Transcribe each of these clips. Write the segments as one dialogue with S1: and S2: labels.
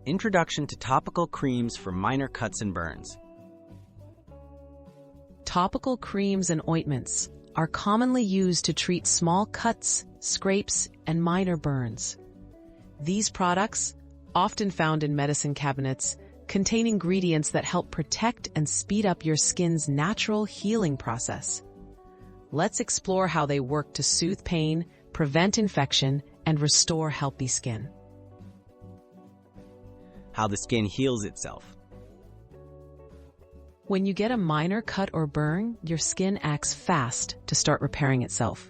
S1: Introduction to topical creams for minor cuts and burns.
S2: Topical creams and ointments are commonly used to treat small cuts, scrapes, and minor burns. These products, often found in medicine cabinets, contain ingredients that help protect and speed up your skin's natural healing process. Let's explore how they work to soothe pain, prevent infection, and restore healthy skin.
S1: How the skin heals itself.
S2: When you get a minor cut or burn, your skin acts fast to start repairing itself.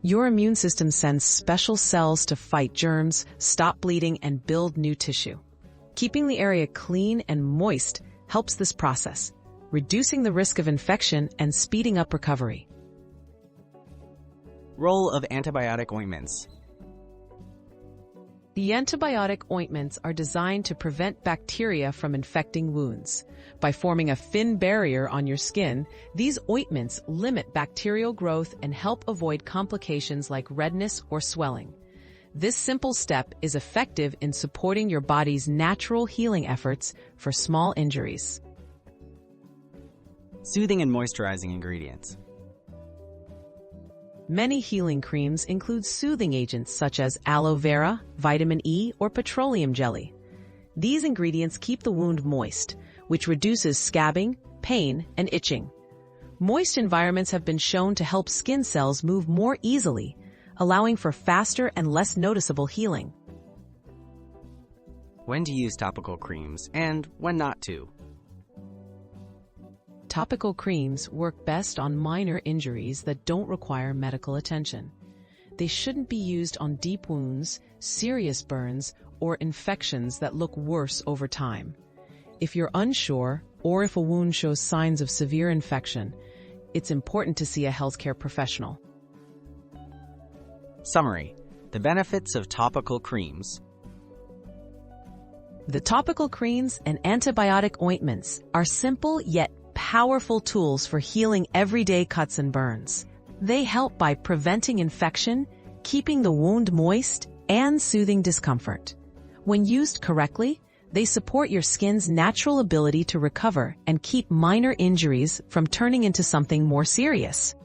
S2: Your immune system sends special cells to fight germs, stop bleeding, and build new tissue. Keeping the area clean and moist helps this process, reducing the risk of infection and speeding up recovery.
S1: Role of antibiotic ointments.
S2: The antibiotic ointments are designed to prevent bacteria from infecting wounds. By forming a thin barrier on your skin, these ointments limit bacterial growth and help avoid complications like redness or swelling. This simple step is effective in supporting your body's natural healing efforts for small injuries.
S1: Soothing and moisturizing ingredients.
S2: Many healing creams include soothing agents such as aloe vera, vitamin E, or petroleum jelly. These ingredients keep the wound moist, which reduces scabbing, pain, and itching. Moist environments have been shown to help skin cells move more easily, allowing for faster and less noticeable healing.
S1: When to use topical creams and when not to.
S2: Topical creams work best on minor injuries that don't require medical attention. They shouldn't be used on deep wounds, serious burns, or infections that look worse over time. If you're unsure, or if a wound shows signs of severe infection, it's important to see a healthcare professional.
S1: Summary: the benefits of topical creams.
S2: The topical creams and antibiotic ointments are simple yet powerful tools for healing everyday cuts and burns. They help by preventing infection, keeping the wound moist, and soothing discomfort. When used correctly, they support your skin's natural ability to recover and keep minor injuries from turning into something more serious.